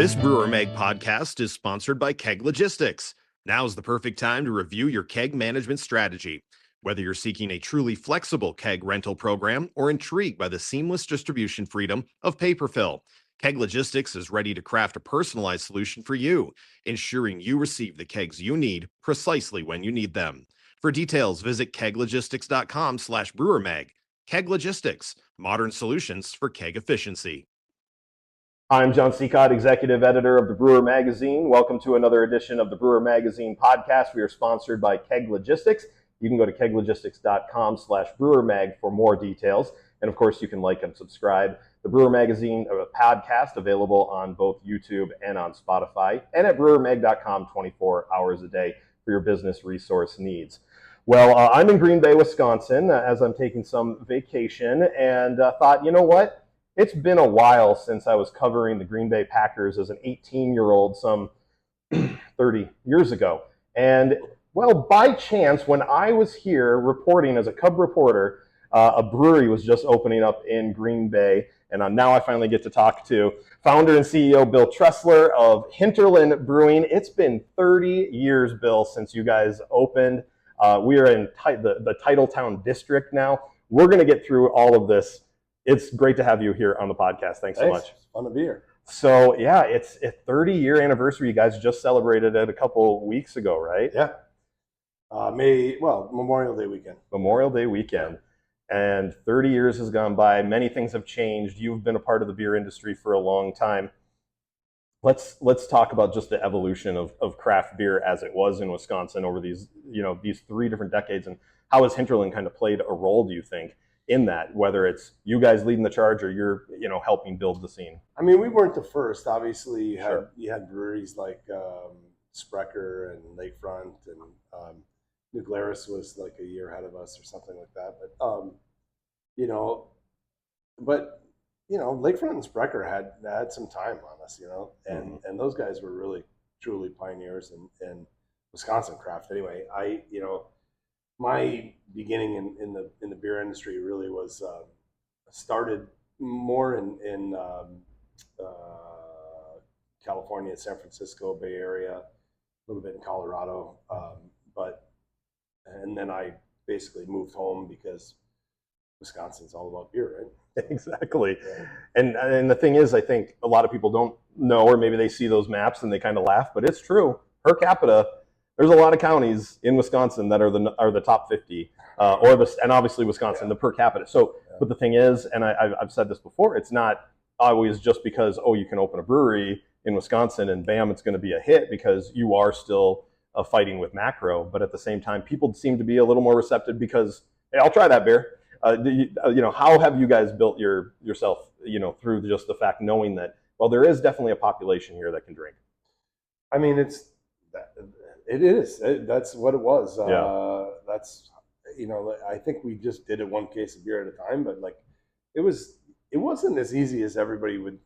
This Brewer Mag podcast is sponsored by Keg Logistics. Now's the perfect time to review your keg management strategy. Whether you're seeking a truly flexible keg rental program or intrigued by the seamless distribution freedom of paper fill, Keg Logistics is ready to craft a personalized solution for you, ensuring you receive the kegs you need precisely when you need them. For details, visit keglogistics.com/brewermag. Keg Logistics, modern solutions for keg efficiency. I'm Jon Sicotte, Executive Editor of the Brewer Magazine. Welcome to another edition of the Brewer Magazine podcast. We are sponsored by Keg Logistics. You can go to keglogistics.com/brewermag for more details. And of course, you can like and subscribe. The Brewer Magazine podcast available on both YouTube and on Spotify, and at brewermag.com 24 hours a day for your business resource needs. Well, I'm in Green Bay, Wisconsin, as I'm taking some vacation, and thought, you know what? It's been a while since I was covering the Green Bay Packers as an 18-year-old some 30 years ago. And, well, by chance, when I was here reporting as a Cub reporter, a brewery was just opening up in Green Bay. And now I finally get to talk to founder and CEO Bill Tressler of Hinterland Brewing. It's been 30 years, Bill, since you guys opened. We are in the Titletown district now. We're going to get through all of this. It's great to have you here on the podcast. Thanks so much. It's fun to be here. So, yeah, it's a 30-year anniversary. You guys just celebrated it a couple weeks ago, right? Yeah. Memorial Day weekend. Memorial Day weekend. And 30 years has gone by. Many things have changed. You've been a part of the beer industry for a long time. Let's talk about just the evolution of craft beer as it was in Wisconsin over these 3 different decades, and how has Hinterland kind of played a role, do you think, in that, whether it's you guys leading the charge or you're helping build the scene? I mean, we weren't the first. Obviously, you had breweries like Sprecher and Lakefront, and New Glarus was like a year ahead of us or something like that. But Lakefront and Sprecher had some time on us, and those guys were really truly pioneers in Wisconsin craft. Anyway, my beginning in the beer industry really was started more in California, San Francisco, Bay Area, a little bit in Colorado, and then I basically moved home because Wisconsin's all about beer, right? Exactly. Yeah. And the thing is, I think a lot of people don't know, or maybe they see those maps and they kind of laugh, but it's true. Per capita, there's a lot of counties in Wisconsin that are the top 50, and obviously Wisconsin, the per capita. So, but the thing is, and I've said this before, it's not always just because you can open a brewery in Wisconsin and bam, it's going to be a hit, because you are still fighting with macro. But at the same time, people seem to be a little more receptive because, hey, I'll try that beer. How have you guys built yourself, through just the fact knowing that, well, there is definitely a population here that can drink? I mean, it is. That's what it was. I think we just did it one case of beer at a time, but it wasn't as easy as everybody would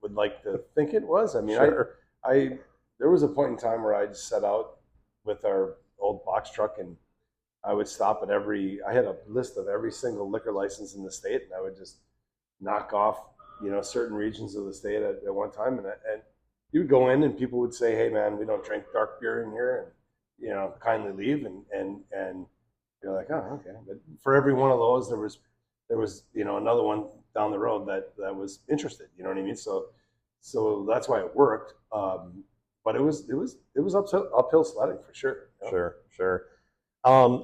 like to think it was. I mean, sure. There was a point in time where I just set out with our old box truck, and I would stop at I had a list of every single liquor license in the state, and I would just knock off, certain regions of the state at one time, and you would go in and people would say, "Hey man, we don't drink dark beer in here," and kindly leave, and you're like, "Oh, okay." But for every one of those, there was another one down the road that was interested. You know what I mean? So that's why it worked. But it was uphill sledding for sure. Sure.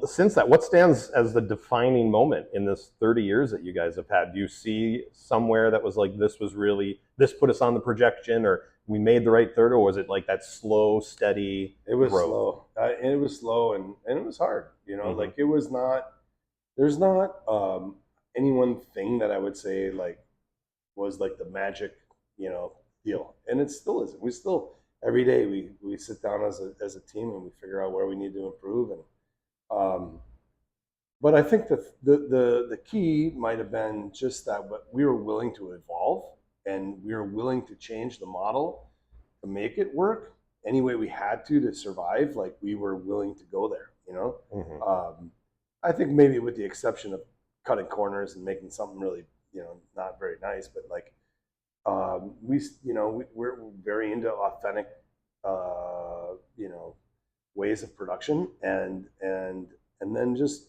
Since that, what stands as the defining moment in this 30 years that you guys have had? Do you see somewhere that was like, this put us on the projection, or we made the right third, or was it like that slow, steady growth? Slow. It was slow and it was hard. Mm-hmm. It was not. There's not any one thing that I would say was like the magic deal, and it still isn't. We still every day we sit down as a team and we figure out where we need to improve, and but I think the key might have been just that, but we were willing to evolve, and we were willing to change the model to make it work any way we had to survive. We were willing to go there, Mm-hmm. I think maybe with the exception of cutting corners and making something really, not very nice, but we're very into authentic, ways of production, and then just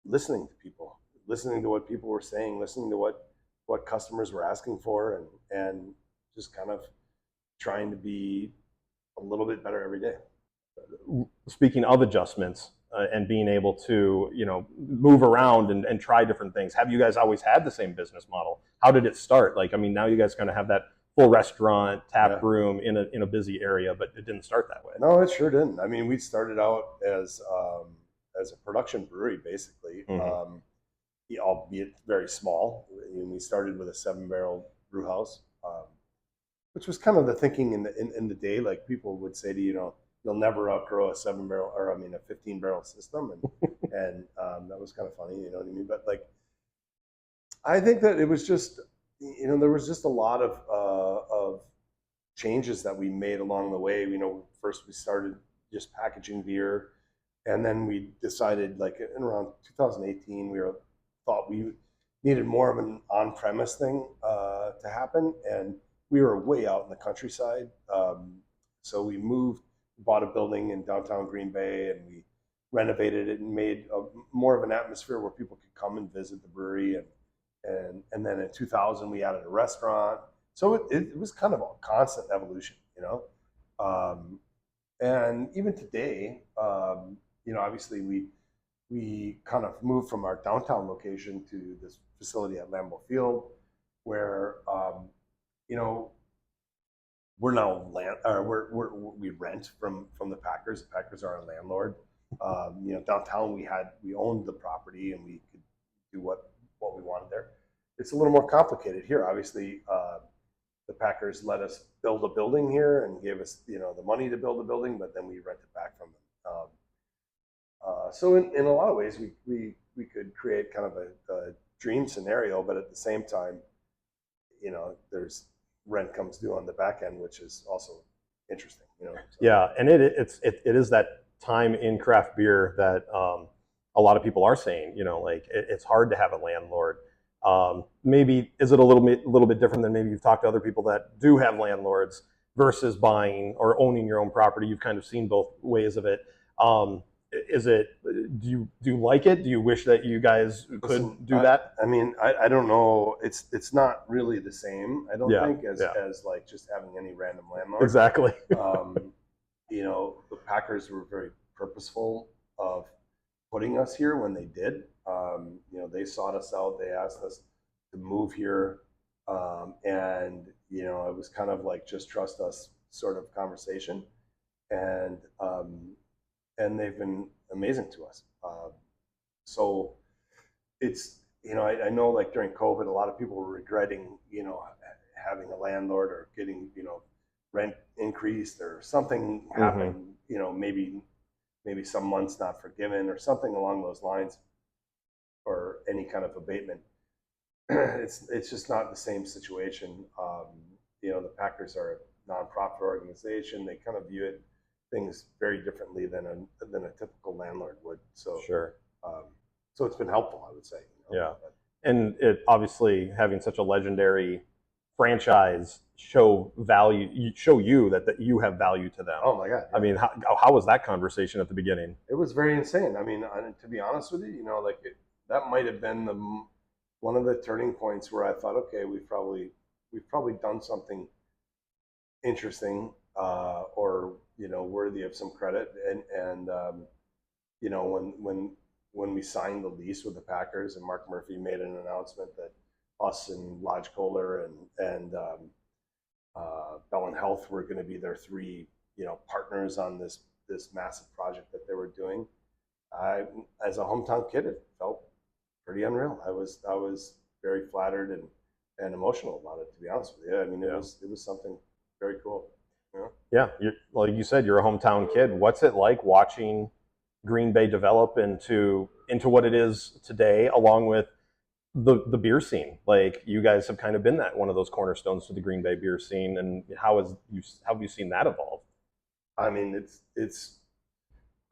listening to people, listening to what people were saying, listening to what customers were asking for, and just kind of trying to be a little bit better every day. Speaking of adjustments and being able to, move around and try different things, have you guys always had the same business model? How did it start? Like, I mean, now you guys kind of have that full restaurant, tap room in a busy area, but it didn't start that way. No, it sure didn't. I mean, we started out as a production brewery, basically, albeit very small. And we started with a 7-barrel brew house, which was kind of the thinking in the day. Like, people would say to you, you'll never outgrow a 7-barrel, or I mean, a 15-barrel system, and that was kind of funny, you know what I mean? But like, I think that it was just, there was just a lot of changes that we made along the way. First we started just packaging beer, and then we decided, like, in around 2018, thought we needed more of an on-premise thing to happen, and we were way out in the countryside. So we bought a building in downtown Green Bay, and we renovated it and made more of an atmosphere where people could come and visit the brewery. And then in 2000, we added a restaurant. So it was kind of a constant evolution, and even today, obviously we kind of moved from our downtown location to this facility at Lambeau Field, where we're now we rent from the Packers. The Packers are our landlord. Downtown we owned the property, and we could do what we wanted there. It's a little more complicated here. Obviously, the Packers let us build a building here and gave us the money to build a building, but then we rent it back from them. So in a lot of ways, we could create kind of a dream scenario, but at the same time, there's rent comes due on the back end, which is also interesting. So. Yeah, and it is that time in craft beer that a lot of people are saying, like, it's hard to have a landlord. Maybe is it a little bit different than maybe you've talked to other people that do have landlords versus buying or owning your own property? You've kind of seen both ways of it. Do you like it? Do you wish that you guys could do that? I mean, I don't know. It's not really the same, I don't think, as like just having any random landlord. Exactly. The Packers were very purposeful of putting us here when they did. They sought us out. They asked us to move here, and it was kind of like just trust us sort of conversation, and they've been amazing to us. So it's I know, like, during COVID, a lot of people were regretting having a landlord or getting rent increased or something happened. Maybe some months not forgiven or something along those lines, or any kind of abatement. It's just not the same situation. The Packers are a nonprofit organization. They kind of view things very differently than a typical landlord would. So sure. So it's been helpful, I would say. Yeah, and it obviously, having such a legendary franchise show you that you have value to them. Oh my God! Yeah. I mean, how was that conversation at the beginning? It was very insane. I mean, to be honest with you, that might have been one of the turning points where I thought, okay, we've probably done something interesting, or worthy of some credit. And when we signed the lease with the Packers, and Mark Murphy made an announcement that us and Lodge Kohler and Bell and Health were going to be their 3 partners on this massive project that they were doing, as a hometown kid, it felt pretty unreal. I was very flattered and emotional about it, to be honest with you. I mean, it was something very cool. Yeah, like you said, you're a hometown kid. What's it like watching Green Bay develop into what it is today, along with the beer scene? Like, you guys have kind of been one of those cornerstones to the Green Bay beer scene, and how have you seen that evolve? I mean, it's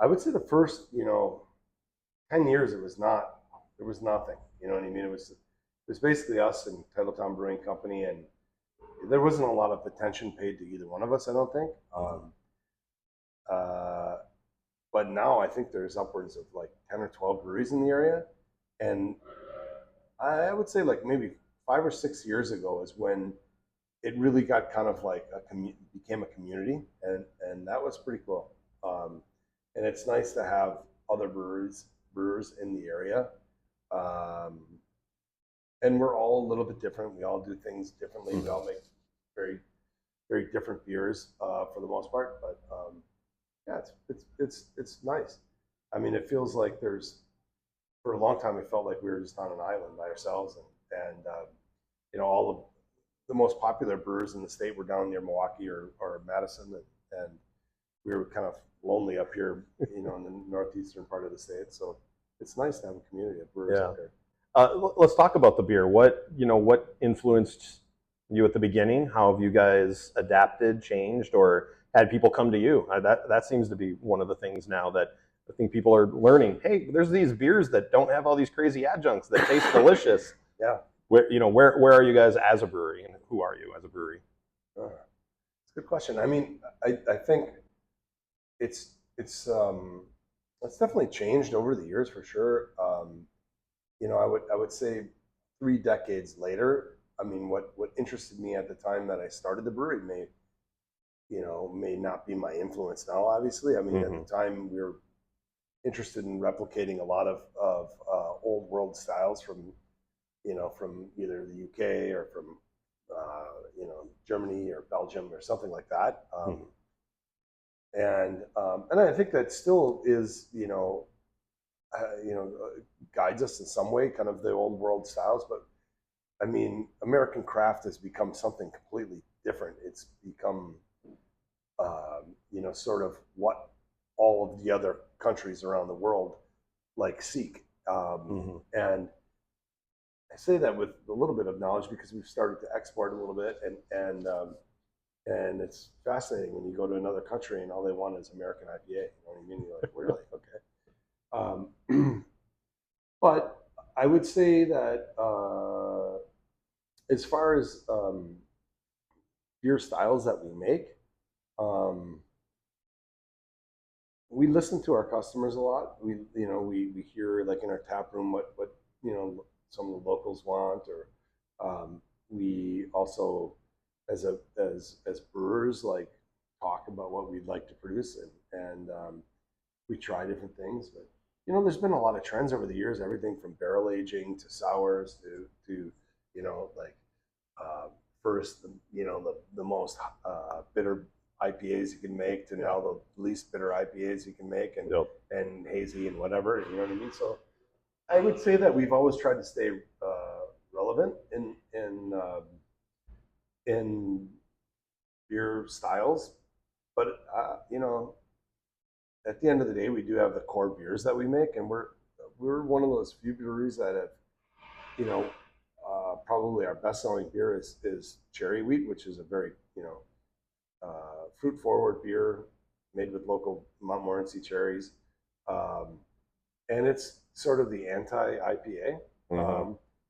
I would say the first 10 years there was nothing. You know what I mean? It was basically us and Titletown Brewing Company, and there wasn't a lot of attention paid to either one of us, I don't think. But now I think there's upwards of like 10 or 12 breweries in the area. And I would say like maybe 5 or 6 years ago is when it really got kind of like became a community, and that was pretty cool. And it's nice to have other brewers in the area. Um, and we're all a little bit different. We all do things differently. We all make very, very different beers for the most part. But yeah, it's nice. I mean, it feels like for a long time it felt like we were just on an island by ourselves, and all of the most popular brewers in the state were down near Milwaukee or Madison, and we were kind of lonely up here, in the northeastern part of the state. So it's nice to have a community of brewers out there. Let's talk about the beer. What influenced you at the beginning? How have you guys adapted, changed, or had people come to you? That seems to be one of the things now that I think people are learning. Hey, there's these beers that don't have all these crazy adjuncts that taste delicious. Yeah. Where are you guys as a brewery, and who are you as a brewery? It's a good question. I mean, I think it's definitely changed over the years for sure. I would say 3 decades later. I mean, what interested me at the time that I started the brewery may not be my influence now. Obviously, I mean, at the time we were interested in replicating a lot of old world styles from either the UK or from Germany or Belgium or something like that. And I think that still is guides us in some way, kind of the old world styles. But I mean, American craft has become something completely different. It's become sort of what all of the other countries around the world seek. And I say that with a little bit of knowledge because we've started to export a little bit, and it's fascinating when you go to another country and all they want is American IPA. You know what I mean? You're like, really? Okay. But I would say that as far as beer styles that we make, we listen to our customers a lot. We hear like in our tap room what some of the locals want, or we also as brewers talk about what we'd like to produce, and we try different things. But there's been a lot of trends over the years, everything from barrel aging to sours to first the most bitter IPAs you can make to now the least bitter IPAs you can make, and hazy and whatever. You know what I mean? So I would say that we've always tried to stay relevant in beer styles, but at the end of the day, we do have the core beers that we make, and we're one of those few breweries that have, probably our best-selling beer is Cherry Wheat, which is a very fruit-forward beer made with local Montmorency cherries, and it's sort of the anti-IPA,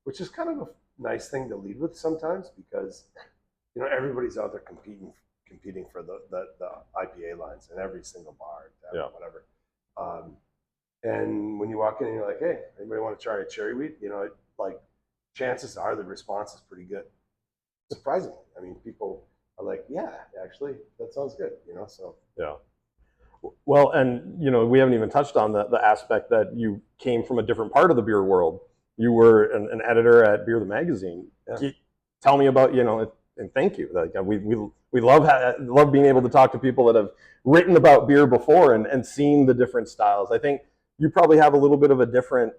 which is kind of a nice thing to lead with sometimes because everybody's out there competing for the IPA lines in every single bar, whatever. And when you walk in and you're like, hey, anybody want to try a Cherry Wheat? Chances are the response is pretty good. Surprisingly, I mean, people are like, yeah, actually, that sounds good. So yeah. Well, and we haven't even touched on the aspect that you came from a different part of the beer world. You were an editor at Beer the Magazine. Yeah. Tell me about and thank you. We love being able to talk to people that have written about beer before and seen the different styles. I think you probably have a little bit of a different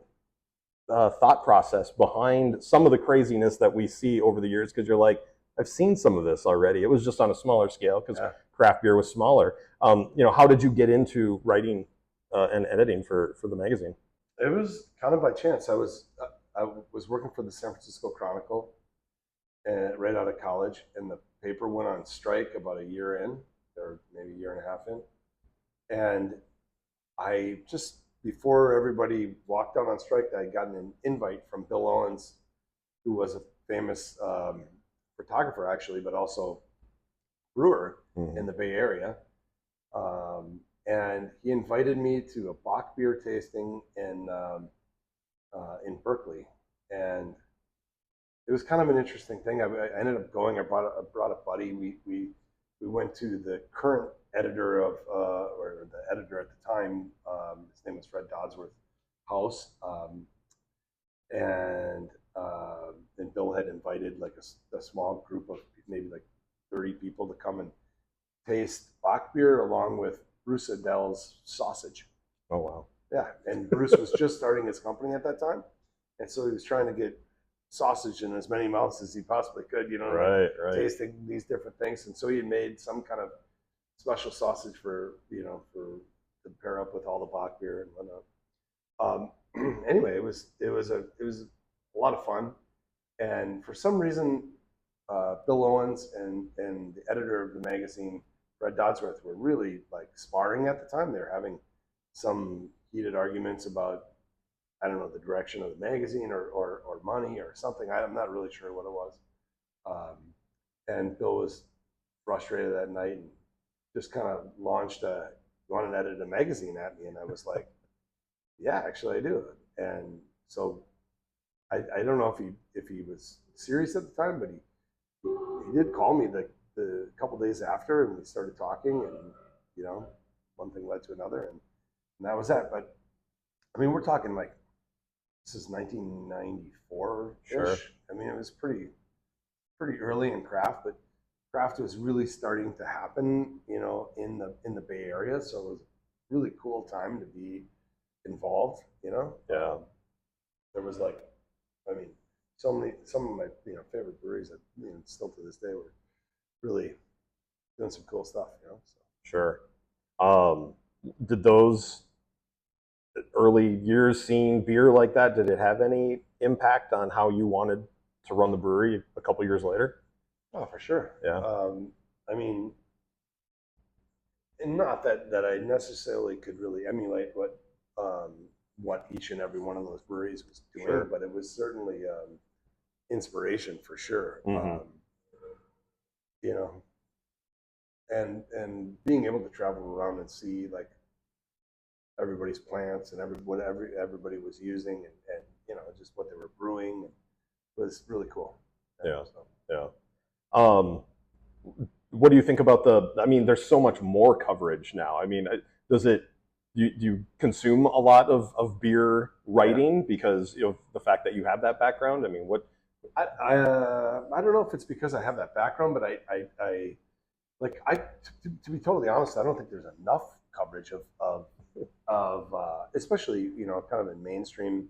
thought process behind some of the craziness that we see over the years, because you're like, I've seen some of this already. It was just on a smaller scale because craft beer was smaller. How did you get into writing and editing for the magazine? It was kind of by chance. I was working for the San Francisco Chronicle, and right out of college, and the paper went on strike about a year in, or maybe a year and a half in, and I just, before everybody walked out on strike, I got an invite from Bill Owens, who was a famous photographer actually, but also brewer Mhm. in the Bay Area. And he invited me to a Bach beer tasting in Berkeley, and it was kind of an interesting thing. I ended up going. I brought a buddy. We went to the current editor of or the editor at the time. His name was Fred Dodsworth House, and and Bill had invited like a small group of maybe like 30 people to come and taste Bach beer along with Bruce Adele's sausage. Oh, wow. Yeah, and Bruce was just starting his company at that time, and so he was trying to get sausage in as many mouths as he possibly could, Right. tasting these different things. And so he had made some kind of special sausage for to pair up with all the Bach beer and whatnot. Anyway, it was a lot of fun, and for some reason, Bill Owens and the editor of the magazine, Fred Dodsworth, were really like sparring at the time. They were having some heated arguments about, I don't know, the direction of the magazine or money or something. I'm not really sure what it was. And Bill was frustrated that night and just kind of launched you want to edit a magazine at me? And I was like, yeah, actually I do. And so I don't know if he was serious at the time, but he did call me the couple days after, and we started talking, and one thing led to another, and that was that. But I mean, we're talking like this is 1994 ish. Sure. I mean, it was pretty early in craft, but craft was really starting to happen, in the Bay Area. So it was a really cool time to be involved. Yeah. There was like, I mean, some of my favorite breweries that still to this day were really doing some cool stuff. So. Sure. Did those early years seeing beer like that, did it have any impact on how you wanted to run the brewery a couple years later? Oh, for sure. Yeah. I mean, and not that I necessarily could really emulate what each and every one of those breweries was doing, Sure. but it was certainly inspiration for sure. Mhm. And being able to travel around and see like everybody's plants and what everybody was using and just what they were brewing was really cool. Yeah. So. Yeah. What do you think about I mean, there's so much more coverage now. I mean, do you consume a lot of beer writing because the fact that you have that background? I mean, what? I don't know if it's because I have that background, but to be totally honest, I don't think there's enough coverage of especially kind of in mainstream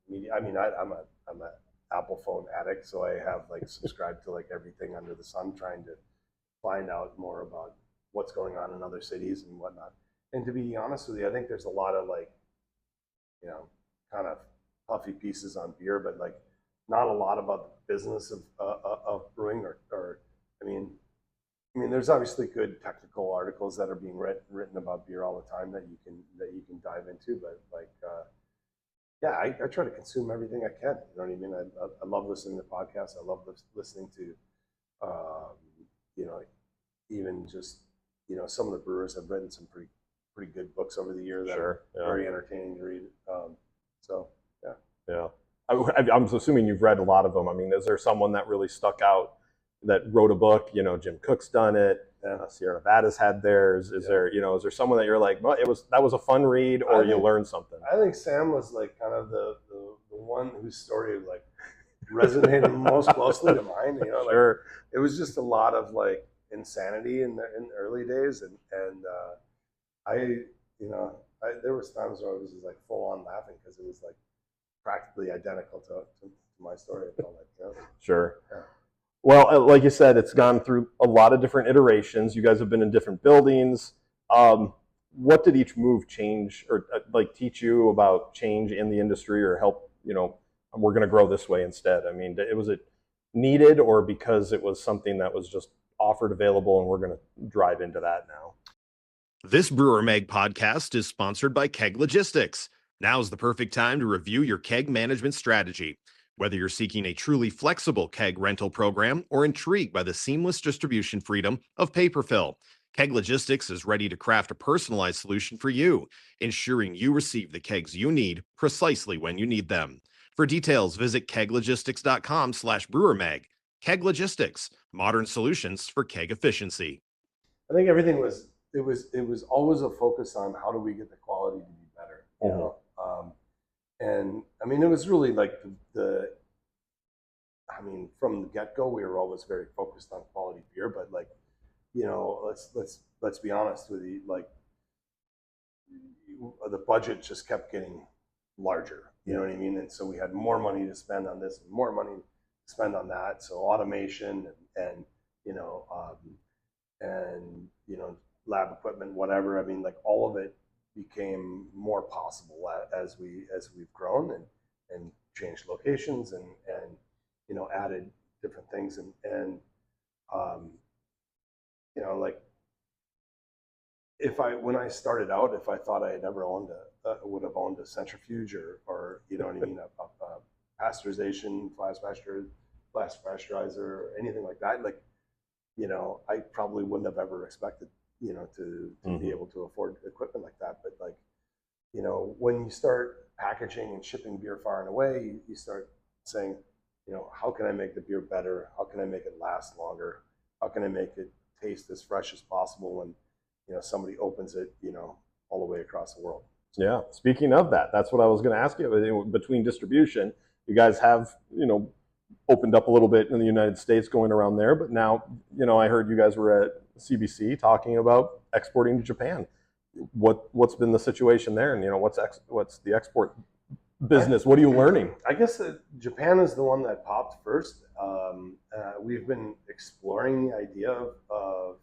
media. I mean, I'm a Apple phone addict, so I have like subscribed to like everything under the sun, trying to find out more about what's going on in other cities and whatnot. And to be honest with you, I think there's a lot of like kind of puffy pieces on beer, but like not a lot about the business of brewing or I mean, there's obviously good technical articles that are being written about beer all the time that you can dive into, but like, yeah, I try to consume everything I can. You know what I mean? I love listening to podcasts. I love listening to, even just some of the brewers have written some pretty good books over the year that are very entertaining to read. So yeah. Yeah. I'm assuming you've read a lot of them. I mean, is there someone that really stuck out that wrote a book? Jim Cook's done it. Sierra Nevada's had theirs. Is there someone that you're like, well, that was a fun read, or you learned something? I think Sam was like kind of the one whose story like resonated most closely to mine. Sure. It was just a lot of like insanity in the early days, and there was times where I was just like full on laughing because it was like practically identical to my story. I felt like, Sure. Yeah. Well, like you said, it's gone through a lot of different iterations. You guys have been in different buildings. What did each move change or like teach you about change in the industry, or help, we're going to grow this way instead? I mean, was it needed, or because it was something that was just offered, available, and we're going to drive into that now? This Brewer Mag podcast is sponsored by Keg Logistics. Now's the perfect time to review your keg management strategy. Whether you're seeking a truly flexible keg rental program or intrigued by the seamless distribution freedom of paper fill, Keg Logistics is ready to craft a personalized solution for you, ensuring you receive the kegs you need precisely when you need them. For details, visit keglogistics.com/brewermag. Keg Logistics, modern solutions for keg efficiency. I think everything was it was always a focus on how do we get the quality to be better, you know. And I mean, it was really like I mean, from the get-go, we were always very focused on quality beer, but like, you know, let's be honest with you, like the budget just kept getting larger, you know what I mean? And so we had more money to spend on this and more money to spend on that. So automation and you know, lab equipment, whatever. I mean, like all of it became more possible as we've grown and changed locations and you know, added different things and you know, like when I started out, if I thought I had ever would have owned a centrifuge or you know what I mean, a pasteurization, flash pasteurizer, or anything like that, like, you know, I probably wouldn't have ever expected, you know, to be able to afford equipment like that. But like, you know, when you start packaging and shipping beer far and away, you start saying, you know, how can I make the beer better? How can I make it last longer? How can I make it taste as fresh as possible when, you know, somebody opens it, you know, all the way across the world? Yeah. Speaking of that, that's what I was going to ask you. Between distribution, you guys have, you know, opened up a little bit in the United States going around there, but now, you know, I heard you guys were at CBC talking about exporting to Japan. What's been the situation there, and you know, what's the export business? What are you learning? I guess Japan is the one that popped first. We've been exploring the idea of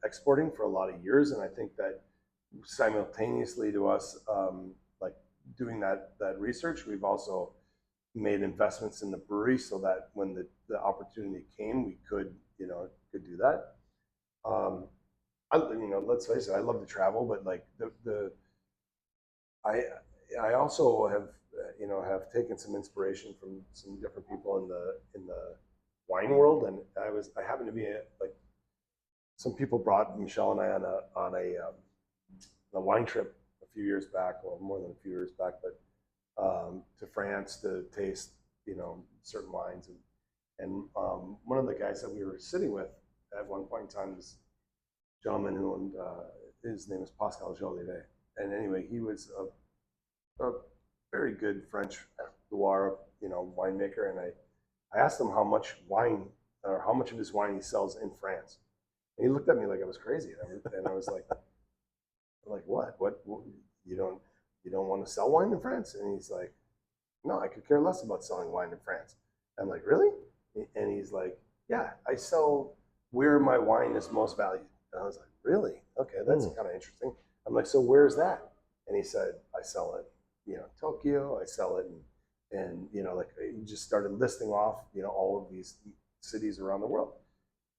exporting for a lot of years, and I think that simultaneously to us like doing that research, we've also made investments in the brewery so that when the opportunity came, we could do that. You know, let's face it, I love to travel, but like I also have you know, have taken some inspiration from some different people in the wine world, and I happened to be like some people brought Michelle and I on a wine trip a few years back, well, more than a few years back, but to France to taste, you know, certain wines, and one of the guys that we were sitting with at one point in time, this gentleman who owned, his name is Pascal Jolivet, and anyway, he was a very good French Loire, you know, winemaker, and I asked him how much wine or how much of his wine he sells in France, and he looked at me like I was crazy, and I was like what you don't want to sell wine in France? And he's like, no, I could care less about selling wine in France. I'm like, really? And he's like, yeah, I sell where my wine is most valued. And I was like, really? Okay, that's kind of interesting. I'm like, so where's that? And he said, I sell it, you know, Tokyo. I sell it, and you know, like he just started listing off, you know, all of these cities around the world.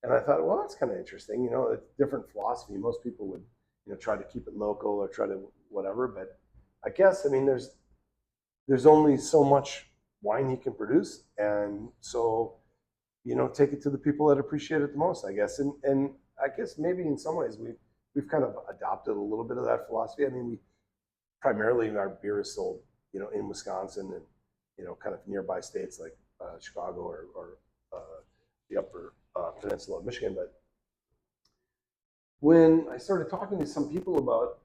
And I thought, well, that's kind of interesting. You know, it's a different philosophy. Most people would, you know, try to keep it local or try to whatever. But I guess, I mean, there's only so much wine he can produce, and so, you know, take it to the people that appreciate it the most, I guess. And I guess maybe in some ways we've kind of adopted a little bit of that philosophy. I mean, we primarily our beer is sold, you know, in Wisconsin and, you know, kind of nearby states like Chicago or the upper peninsula of Michigan. But when I started talking to some people about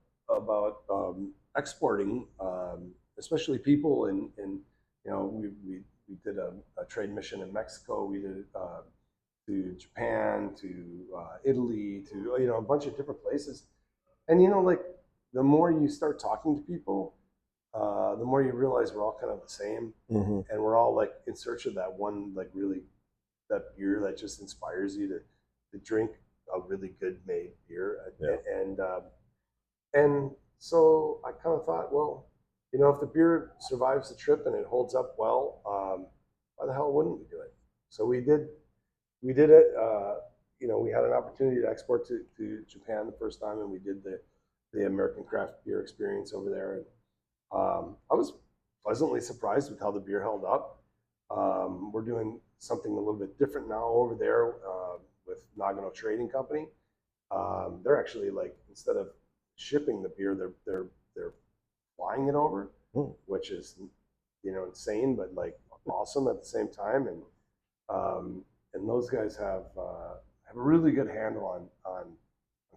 exporting, especially people in you know, we did a trade mission in Mexico. We did to Japan, to Italy, to, you know, a bunch of different places. And you know, like the more you start talking to people, the more you realize we're all kind of the same, and we're all like in search of that one, like really that beer that just inspires you to drink a really good made beer. And so I kind of thought, well, you know, if the beer survives the trip and it holds up well, why the hell wouldn't we do it? So we did it. You know, we had an opportunity to export to Japan the first time, and we did the American craft beer experience over there. And I was pleasantly surprised with how the beer held up. We're doing something a little bit different now over there with Nagano Trading Company. They're actually like, instead of shipping the beer, they're flying it over, which is, you know, insane, but like awesome at the same time. And those guys have a really good handle on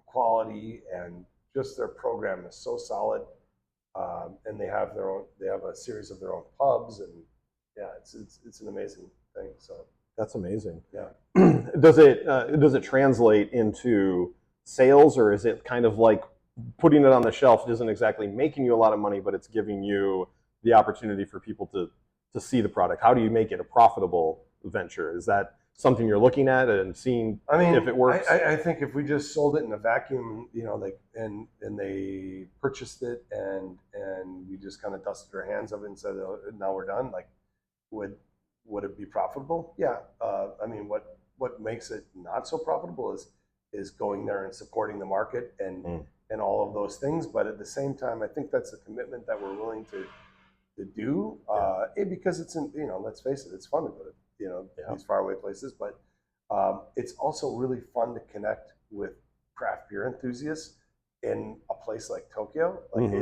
quality, and just their program is so solid. And they have a series of their own pubs, and yeah, it's an amazing thing. So That's amazing. yeah. Does it translate into sales, or is it kind of like putting it on the shelf? It isn't exactly making you a lot of money, but it's giving you the opportunity for people to see the product. How do you make it a profitable venture? Is that something you're looking at and seeing if it works? I think if we just sold it in a vacuum, you know, like and they purchased it and we just kind of dusted our hands of it and said, oh, now we're done, like would it be profitable? Yeah. I mean, what makes it not so profitable is going there and supporting the market and all of those things. But at the same time, I think that's a commitment that we're willing to do, because it's you know, let's face it, it's fun to go to, you know, these faraway places, but it's also really fun to connect with craft beer enthusiasts in a place like Tokyo. Like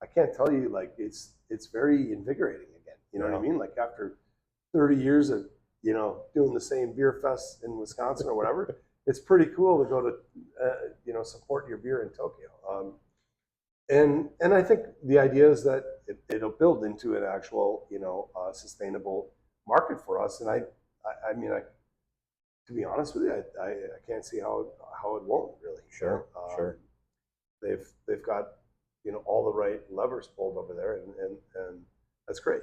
I can't tell you, like it's very invigorating again. You know what I mean? Like after 30 years of, you know, doing the same beer fest in Wisconsin or whatever, it's pretty cool to go to, you know, support your beer in Tokyo. And I think the idea is that it'll build into an actual, you know, sustainable market for us. And I mean, to be honest with you, I can't see how it won't really. Sure. They've got, you know, all the right levers pulled over there, and that's great.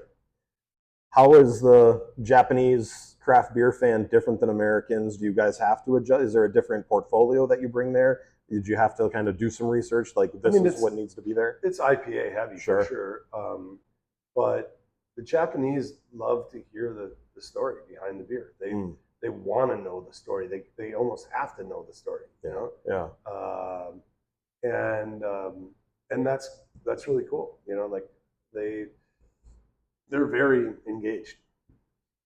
How is the Japanese craft beer fan different than Americans? Do you guys have to adjust? Is there a different portfolio that you bring there? Did you have to kind of do some research, like this is what needs to be there? It's IPA heavy for sure. But the Japanese love to hear the story behind the beer. They want to know the story. They almost have to know the story, you know? Yeah. And that's really cool. You know, like they're very engaged.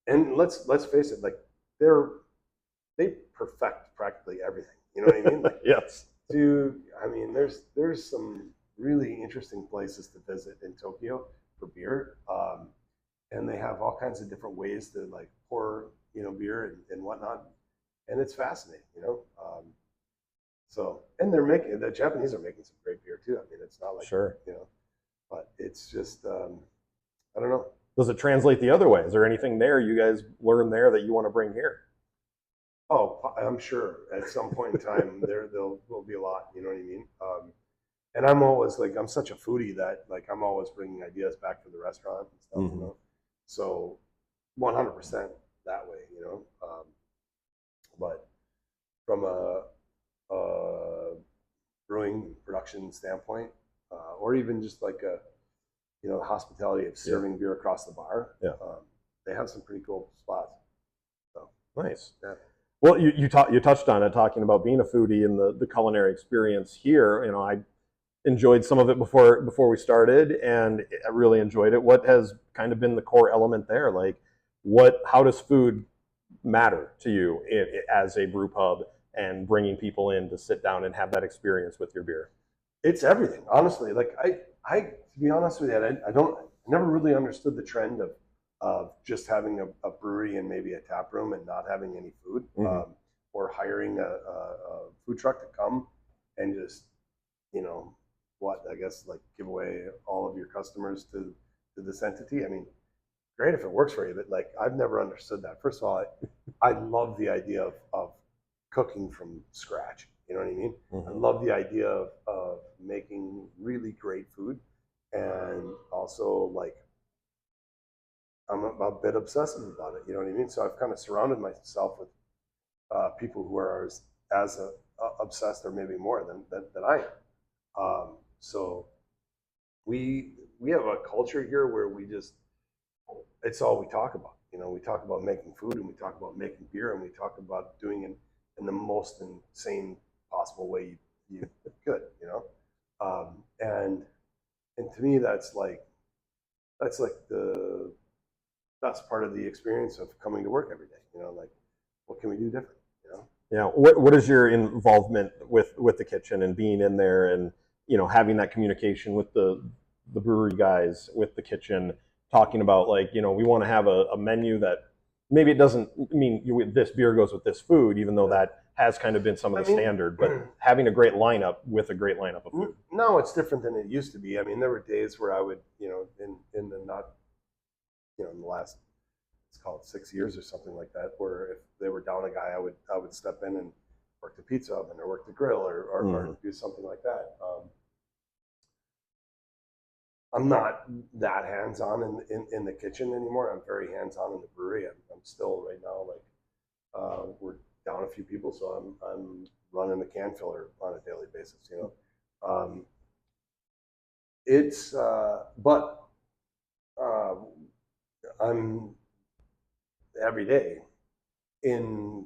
And let's face it, like they perfect practically everything. You know what I mean? Like yes. I mean, there's some really interesting places to visit in Tokyo for beer, and they have all kinds of different ways to like pour, you know, beer and whatnot, and it's fascinating, you know. So, and the Japanese are making some great beer too. I mean, it's not like you know, but it's just I don't know. Does it translate the other way? Is there anything there you guys learn there that you want to bring here? Oh, I'm sure at some point in time there will be a lot. You know what I mean? And I'm always like, I'm such a foodie that like I'm always bringing ideas back to the restaurant and stuff. You know, so 100% that way. You know, but from a brewing production standpoint, or even just like a, you know, hospitality of serving beer across the bar, they have some pretty cool spots. So nice. Yeah. Well, you touched on it, talking about being a foodie and the culinary experience here. You know, I enjoyed some of it before we started, and I really enjoyed it. What has kind of been the core element there? Like, how does food matter to you as a brew pub and bringing people in to sit down and have that experience with your beer? It's everything, honestly. Like I to be honest with you, I never really understood the trend of just having a brewery and maybe a tap room and not having any food, or hiring a food truck to come and just, you know, I guess like give away all of your customers to this entity. I mean, great if it works for you, but like I've never understood that. First of all, I love the idea of cooking from scratch. You know what I mean? I love the idea of making really great food, and also like I'm a bit obsessive about it. You know what I mean? So I've kind of surrounded myself with people who are as obsessed or maybe more than I am. So we have a culture here where it's all we talk about. You know, we talk about making food, and we talk about making beer, and we talk about doing it in the most insane possible way you could. You know, and to me that's like that's like the best part of the experience of coming to work every day. Like, what can we do different? Yeah. What is your involvement with the kitchen and being in there and having that communication with the brewery guys, with the kitchen, talking about like we want to have a menu that maybe it doesn't mean this beer goes with this food, even though that has kind of been some of the standard, but having a great lineup with a great lineup of food. No, it's different than it used to be. I mean, there were days where I would, in the not, in the last, let's call it 6 years or something like that, where if they were down a guy, I would step in and work the pizza oven or work the grill or do something like that. I'm not that hands-on in the kitchen anymore. I'm very hands-on in the brewery. I'm still right now, like, we're down a few people, so I'm running the can filler on a daily basis, but I'm every day in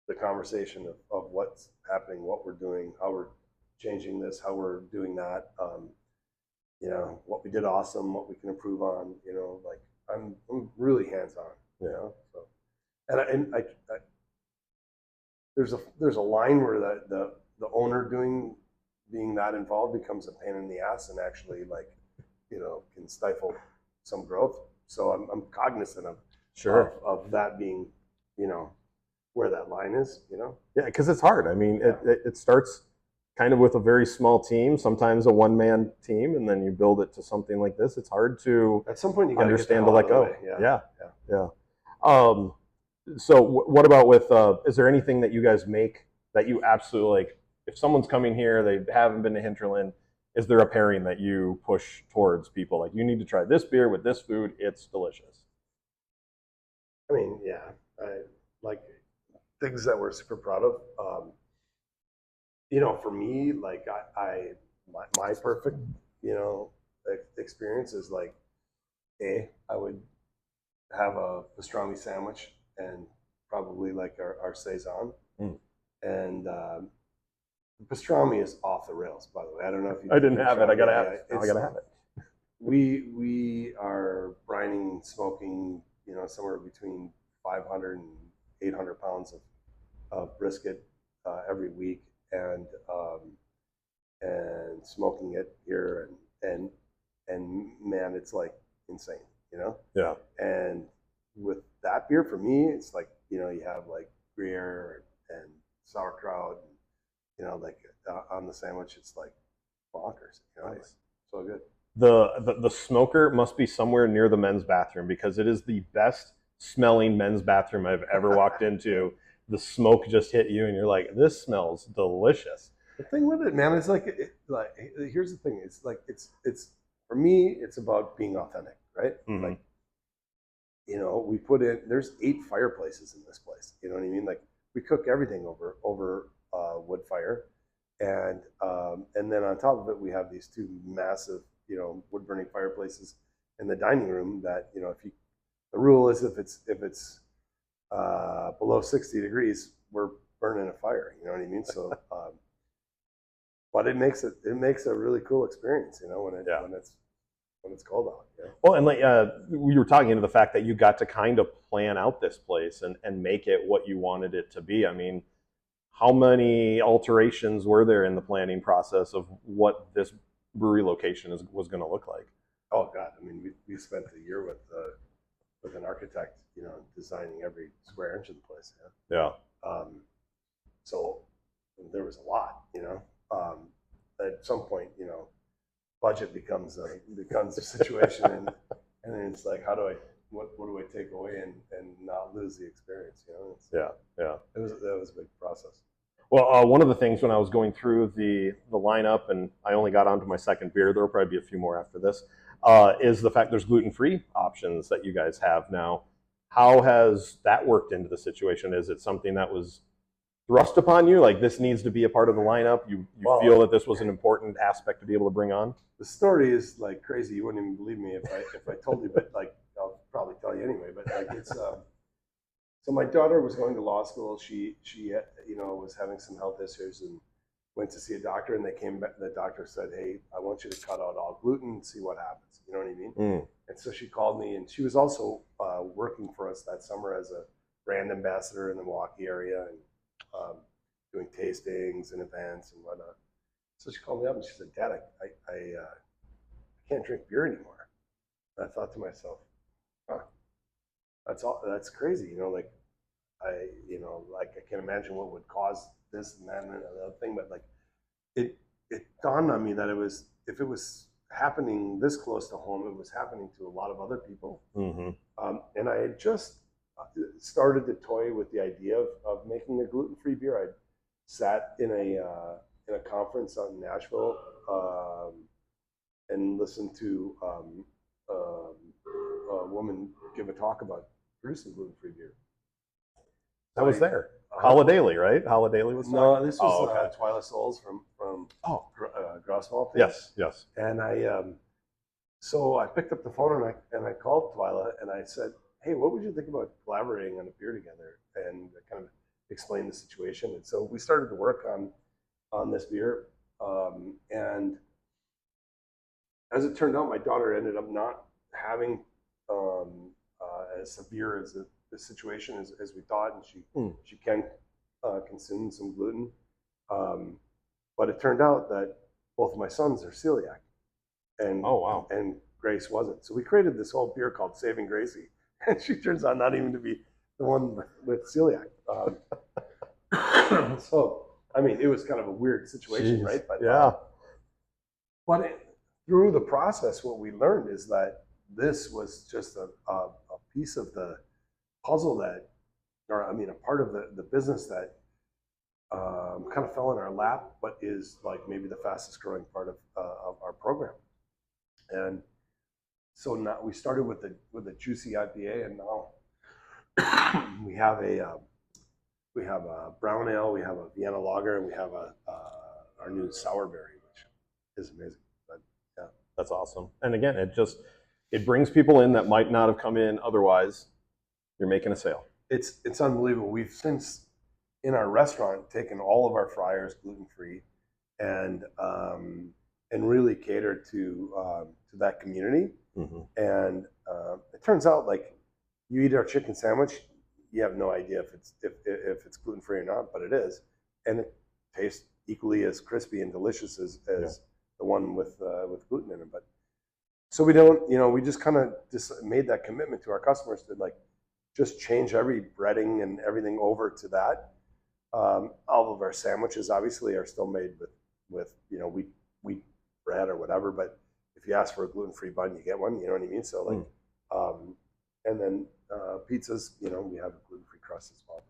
the conversation of what's happening, what we're doing, how we're changing this, how we're doing that, what we did awesome, what we can improve on, like I'm really hands-on, so, and I there's a line where the owner being that involved becomes a pain in the ass and actually like, can stifle some growth. So I'm cognizant of that being, where that line is, Yeah, because it's hard. I mean, it starts kind of with a very small team, sometimes a one-man team, and then you build it to something like this. It's hard to at some point you understand to let go. Yeah. So what about with, is there anything that you guys make that you absolutely like, if someone's coming here, they haven't been to Hinterland, is there a pairing that you push towards people? Like, you need to try this beer with this food, it's delicious. I mean, yeah, like things that we're super proud of. For me, like my perfect, experience is like, I would have a pastrami sandwich and probably like our saison. And pastrami is off the rails, by the way. I don't know if you. I didn't have it. I gotta have it. I gotta have it. We are brining, smoking, somewhere between 500 and 800 pounds of brisket every week, and smoking it here, and man, it's like insane, Yeah. And with that beer, for me, it's like, you have like Gruyere and sauerkraut, and, like on the sandwich, it's like bonkers. Nice. Like, so good. The smoker must be somewhere near the men's bathroom, because it is the best smelling men's bathroom I've ever walked into. The smoke just hit you and you're like, this smells delicious. The thing with it, man, is like, here's the thing. It's like, it's for me, it's about being authentic, right? Mm-hmm. Like, we put in, there's 8 fireplaces in this place. You know what I mean? Like, we cook everything over wood fire. And then on top of it, we have these 2 massive, wood burning fireplaces in the dining room that, the rule is if it's below 60 degrees, we're burning a fire. You know what I mean? So, but it makes a really cool experience, when it's cold out. Yeah. Well, and like we were talking to the fact that you got to kind of plan out this place and make it what you wanted it to be. I mean, how many alterations were there in the planning process of what this brewery location was going to look like? Oh God, I mean, we spent a year with an architect, designing every square inch of the place. Yeah. So there was a lot, at some point, budget becomes a situation, and then it's like, what do I take away and not lose the experience? Yeah. That was a big process. Well, one of the things when I was going through the lineup, and I only got onto my second beer, there will probably be a few more after this, is the fact there's gluten-free options that you guys have now. How has that worked into the situation? Is it something that was thrust upon you, like this needs to be a part of the lineup? You feel that this was an important aspect to be able to bring on? The story is like crazy. You wouldn't even believe me if I told you, but like I'll probably tell you anyway. But like it's so my daughter was going to law school. She was having some health issues and went to see a doctor, and they came back. The doctor said, "Hey, I want you to cut out all gluten and see what happens." You know what I mean? And so she called me, and she was also working for us that summer as a brand ambassador in the Milwaukee area and doing tastings and events and whatnot. So she called me up and she said, "Dad, I can't drink beer anymore." And I thought to myself, "Huh, that's crazy." Like I can't imagine what would cause this and that and another thing, but like it dawned on me that if it was happening this close to home, it was happening to a lot of other people. Mm-hmm. And I had just started to toy with the idea of making a gluten-free beer. I sat in a conference out in Nashville and listened to a woman give a talk about producing gluten-free beer. I was there. Holidaily, right? Holidaily was No, talking? this was okay. Twyla Souls from Grossmalt. Yes, yes. And so I picked up the phone and I called Twyla and I said, "Hey, what would you think about collaborating on a beer together?" And I kind of explained the situation. And so we started to work on this beer. And as it turned out, my daughter ended up not having as severe as the situation as we thought, and she can consume some gluten. But it turned out that both of my sons are celiac, and Oh, wow. and Grace wasn't. So we created this whole beer called Saving Gracie, and she turns out not even to be the one with celiac. So I mean, it was kind of a weird situation, Jeez. right? But yeah. Through the process, what we learned is that this was just a piece of the puzzle that, or I mean, a part of the business that kind of fell in our lap, but is like maybe the fastest growing part of our program. And so now we started with the juicy IPA, and now we have a brown ale, we have a Vienna lager, and we have our new sour berry, which is amazing. But yeah, that's awesome. And again, it brings people in that might not have come in otherwise. You're making a sale. It's unbelievable. We've since in our restaurant taken all of our fryers gluten-free and really catered to that community. Mm-hmm. And it turns out, like, you eat our chicken sandwich, you have no idea if it's gluten-free or not, but it is, and it tastes equally as crispy and delicious as the one with gluten in it. But so we don't, we just kind of just made that commitment to our customers to like just change every breading and everything over to that. All of our sandwiches obviously are still made with wheat bread or whatever, but if you ask for a gluten-free bun, you get one. You know what I mean? So like, and then pizzas, we have a gluten-free crust as well.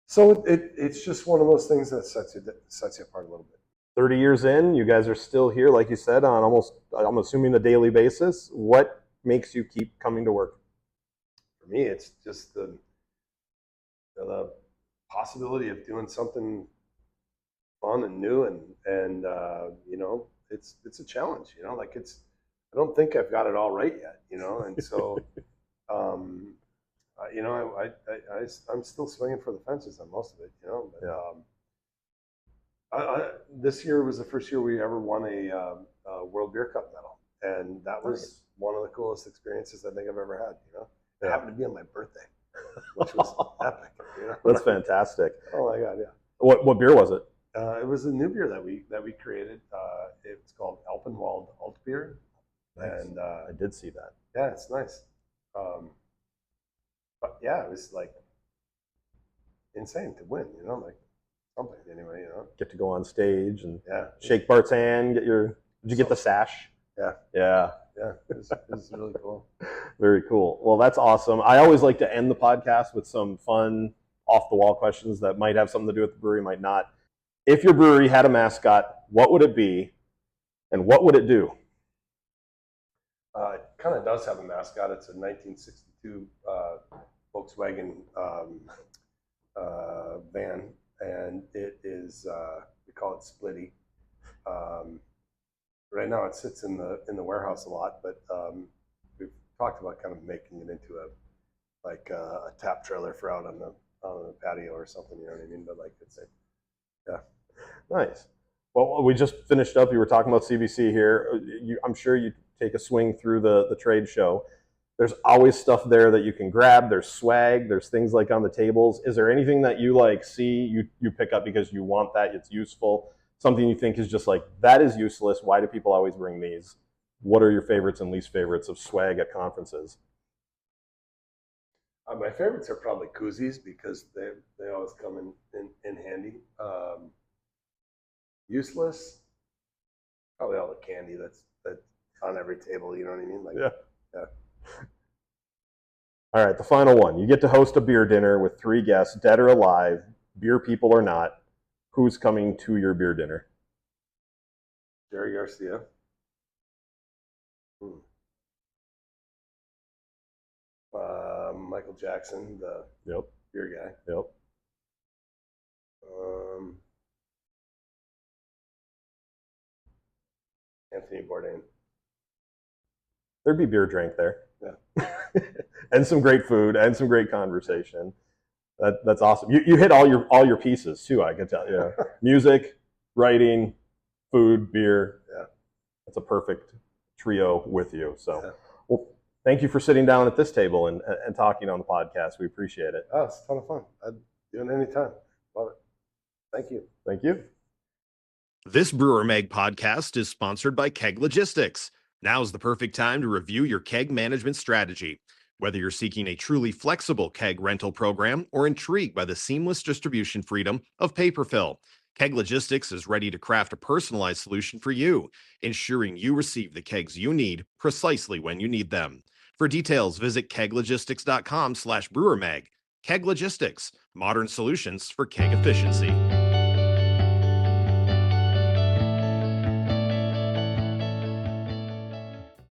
So it's just one of those things that sets you apart a little bit. 30 years in, you guys are still here, like you said, on almost, I'm assuming, the daily basis. What makes you keep coming to work? For me, it's just the possibility of doing something fun and new, and it's a challenge. Like I don't think I've got it all right yet. And so I'm still swinging for the fences on most of it. But this year was the first year we ever won a World Beer Cup medal, and that was one of the coolest experiences I think I've ever had. It happened to be on my birthday, which was epic. That's fantastic. Oh my God, yeah. What beer was it? It was a new beer that we created. It's called Alpenwald Alt Beer, nice. And I did see that. Yeah, it's nice. But yeah, it was like insane to win. Like something anyway. Get to go on stage and yeah, shake Bart's hand. Did you get the sash? Yeah. Yeah. Yeah, it was really cool. Very cool. Well, that's awesome. I always like to end the podcast with some fun, off-the-wall questions that might have something to do with the brewery, might not. If your brewery had a mascot, what would it be, and what would it do? It kind of does have a mascot. It's a 1962 Volkswagen van, and it is we call it Splitty. Right now, it sits in the warehouse a lot, but we've talked about kind of making it into a tap trailer for out on the patio or something. You know what I mean? But like yeah. Nice. Well, we just finished up. You were talking about CBC here. I'm sure you take a swing through the trade show, there's always stuff there that you can grab. There's swag. There's things like on the tables. Is there anything that you like see you pick up because you want that? It's useful. Something you think is just like, that is useless. Why do people always bring these? What are your favorites and least favorites of swag at conferences? My favorites are probably koozies because they always come in handy. Useless, probably all the candy that's on every table. You know what I mean? Like, yeah. All right, the final one. You get to host a beer dinner with 3 guests, dead or alive, beer people or not. Who's coming to your beer dinner? Jerry Garcia. Michael Jackson, the beer guy. Yep. Anthony Bourdain. There'd be beer drank there. Yeah. And some great food and some great conversation. That's awesome. You hit all your pieces too, I can tell you. Music, writing, food, beer. Yeah. That's a perfect trio with you. So, yeah. Well, thank you for sitting down at this table and talking on the podcast. We appreciate it. Oh, it's a ton of fun. I'd do it anytime. Love it. Thank you. Thank you. This Brewer Mag podcast is sponsored by Keg Logistics. Now's the perfect time to review your keg management strategy. Whether you're seeking a truly flexible keg rental program or intrigued by the seamless distribution freedom of paper fill, Keg Logistics is ready to craft a personalized solution for you, ensuring you receive the kegs you need precisely when you need them. For details, visit keglogistics.com/brewermag. Keg Logistics, modern solutions for keg efficiency.